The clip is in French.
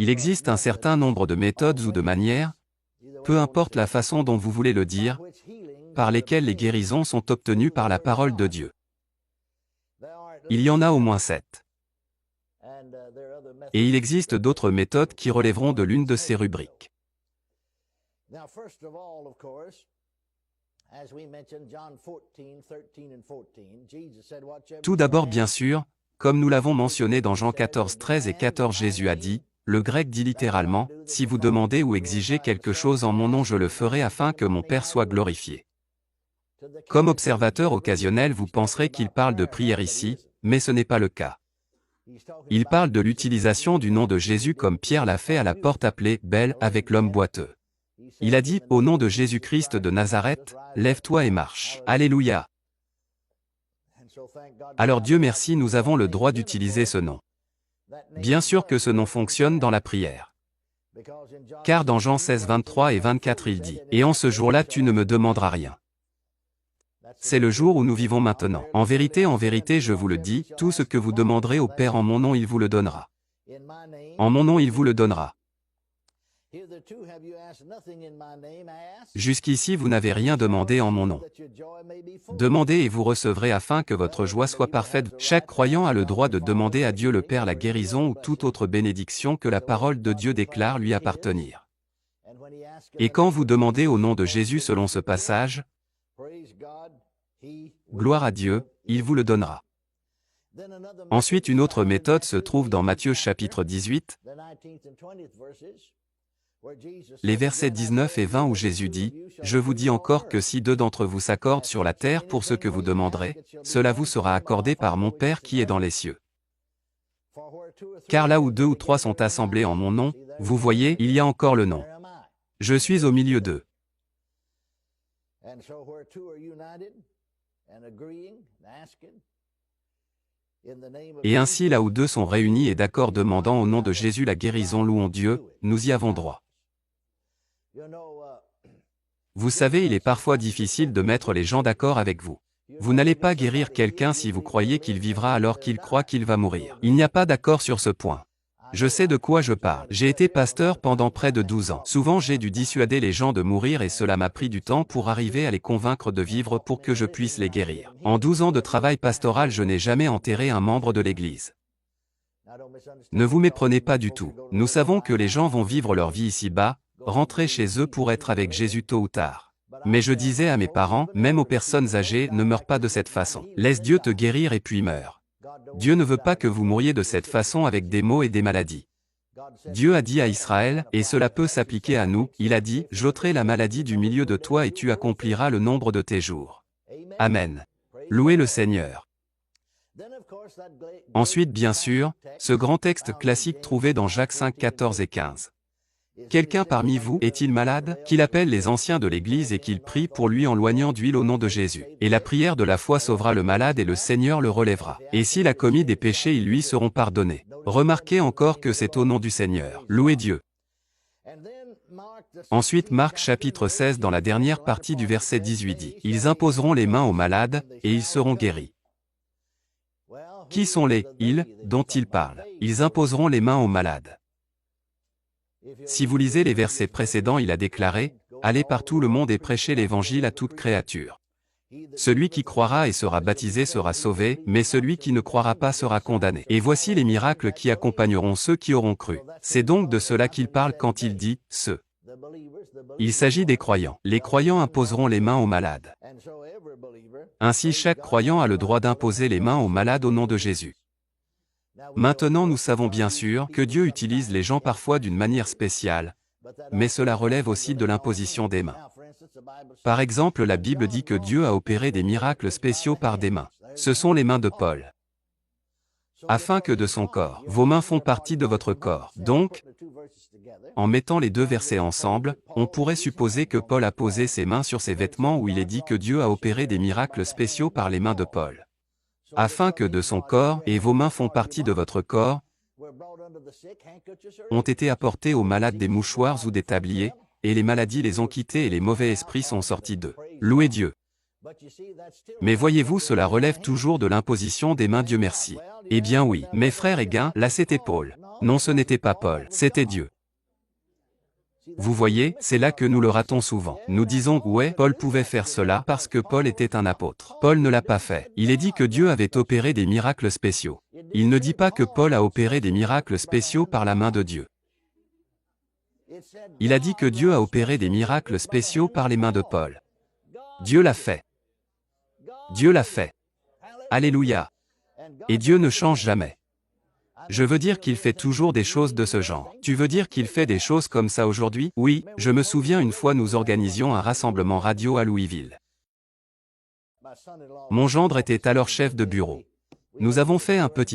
Il existe un certain nombre de méthodes ou de manières, peu importe la façon dont vous voulez le dire, par lesquelles les guérisons sont obtenues par la parole de Dieu. Il y en a au moins 7. Et il existe d'autres méthodes qui relèveront de l'une de ces rubriques. Tout d'abord, bien sûr, comme nous l'avons mentionné dans Jean 14, 13 et 14, Jésus a dit, le grec dit littéralement, « Si vous demandez ou exigez quelque chose en mon nom, je le ferai afin que mon Père soit glorifié. » Comme observateur occasionnel, vous penserez qu'il parle de prière ici, mais ce n'est pas le cas. Il parle de l'utilisation du nom de Jésus comme Pierre l'a fait à la porte appelée Belle avec l'homme boiteux. Il a dit, au nom de Jésus-Christ de Nazareth, lève-toi et marche. Alléluia. Alors Dieu merci, nous avons le droit d'utiliser ce nom. Bien sûr que ce nom fonctionne dans la prière. Car dans Jean 16, 23 et 24 il dit, « Et en ce jour-là tu ne me demanderas rien. » C'est le jour où nous vivons maintenant. En vérité, je vous le dis, tout ce que vous demanderez au Père en mon nom, il vous le donnera. En mon nom, il vous le donnera. Jusqu'ici, vous n'avez rien demandé en mon nom. Demandez et vous recevrez afin que votre joie soit parfaite. Chaque croyant a le droit de demander à Dieu le Père la guérison ou toute autre bénédiction que la parole de Dieu déclare lui appartenir. Et quand vous demandez au nom de Jésus selon ce passage, gloire à Dieu, il vous le donnera. Ensuite, une autre méthode se trouve dans Matthieu chapitre 18, les versets 19 et 20 où Jésus dit, « Je vous dis encore que si 2 d'entre vous s'accordent sur la terre pour ce que vous demanderez, cela vous sera accordé par mon Père qui est dans les cieux. Car là où 2 ou 3 sont assemblés en mon nom, vous voyez, il y a encore le nom. Je suis au milieu d'eux. » Et ainsi là où 2 sont réunis et d'accord demandant au nom de Jésus la guérison, louons Dieu, nous y avons droit. Vous savez, il est parfois difficile de mettre les gens d'accord avec vous. Vous n'allez pas guérir quelqu'un si vous croyez qu'il vivra alors qu'il croit qu'il va mourir. Il n'y a pas d'accord sur ce point. Je sais de quoi je parle. J'ai été pasteur pendant près de 12 ans. Souvent j'ai dû dissuader les gens de mourir et cela m'a pris du temps pour arriver à les convaincre de vivre pour que je puisse les guérir. En 12 ans de travail pastoral, je n'ai jamais enterré un membre de l'Église. Ne vous méprenez pas du tout. Nous savons que les gens vont vivre leur vie ici-bas, rentrer chez eux pour être avec Jésus tôt ou tard. Mais je disais à mes parents, même aux personnes âgées, ne meurs pas de cette façon. Laisse Dieu te guérir et puis meurs. Dieu ne veut pas que vous mouriez de cette façon avec des maux et des maladies. Dieu a dit à Israël, et cela peut s'appliquer à nous, il a dit, « J'ôterai la maladie du milieu de toi et tu accompliras le nombre de tes jours. » Amen. Louez le Seigneur. Ensuite, bien sûr, ce grand texte classique trouvé dans Jacques 5, 14 et 15. Quelqu'un parmi vous est-il malade? Qu'il appelle les anciens de l'Église et qu'il prie pour lui en loignant d'huile au nom de Jésus. Et la prière de la foi sauvera le malade et le Seigneur le relèvera. Et s'il a commis des péchés, ils lui seront pardonnés. Remarquez encore que c'est au nom du Seigneur. Louez Dieu. Ensuite, Marc chapitre 16 dans la dernière partie du verset 18 dit, « Ils imposeront les mains aux malades, et ils seront guéris. » Qui sont les « ils » dont il parle? Ils imposeront les mains aux malades. Si vous lisez les versets précédents, il a déclaré, « Allez par tout le monde et prêchez l'évangile à toute créature. Celui qui croira et sera baptisé sera sauvé, mais celui qui ne croira pas sera condamné. Et voici les miracles qui accompagneront ceux qui auront cru. » C'est donc de cela qu'il parle quand il dit « ceux ». Il s'agit des croyants. Les croyants imposeront les mains aux malades. Ainsi chaque croyant a le droit d'imposer les mains aux malades au nom de Jésus. Maintenant nous savons bien sûr que Dieu utilise les gens parfois d'une manière spéciale, mais cela relève aussi de l'imposition des mains. Par exemple, la Bible dit que Dieu a opéré des miracles spéciaux par des mains. Ce sont les mains de Paul. Afin que de son corps, vos mains font partie de votre corps. Donc, en mettant les 2 versets ensemble, on pourrait supposer que Paul a posé ses mains sur ses vêtements où il est dit que Dieu a opéré des miracles spéciaux par les mains de Paul. Afin que de son corps, et vos mains font partie de votre corps, ont été apportés aux malades des mouchoirs ou des tabliers, et les maladies les ont quittés et les mauvais esprits sont sortis d'eux. Louez Dieu. Mais voyez-vous, cela relève toujours de l'imposition des mains, Dieu merci. Eh bien oui, mes frères et gains, là c'était Paul. Non, ce n'était pas Paul, c'était Dieu. Vous voyez, c'est là que nous le ratons souvent. Nous disons, ouais, Paul pouvait faire cela parce que Paul était un apôtre. Paul ne l'a pas fait. Il est dit que Dieu avait opéré des miracles spéciaux. Il ne dit pas que Paul a opéré des miracles spéciaux par la main de Dieu. Il a dit que Dieu a opéré des miracles spéciaux par les mains de Paul. Dieu l'a fait. Dieu l'a fait. Alléluia. Et Dieu ne change jamais. Je veux dire qu'il fait toujours des choses de ce genre. Tu veux dire qu'il fait des choses comme ça aujourd'hui? Oui, je me souviens une fois nous organisions un rassemblement radio à Louisville. Mon gendre était alors chef de bureau. Nous avons fait un petit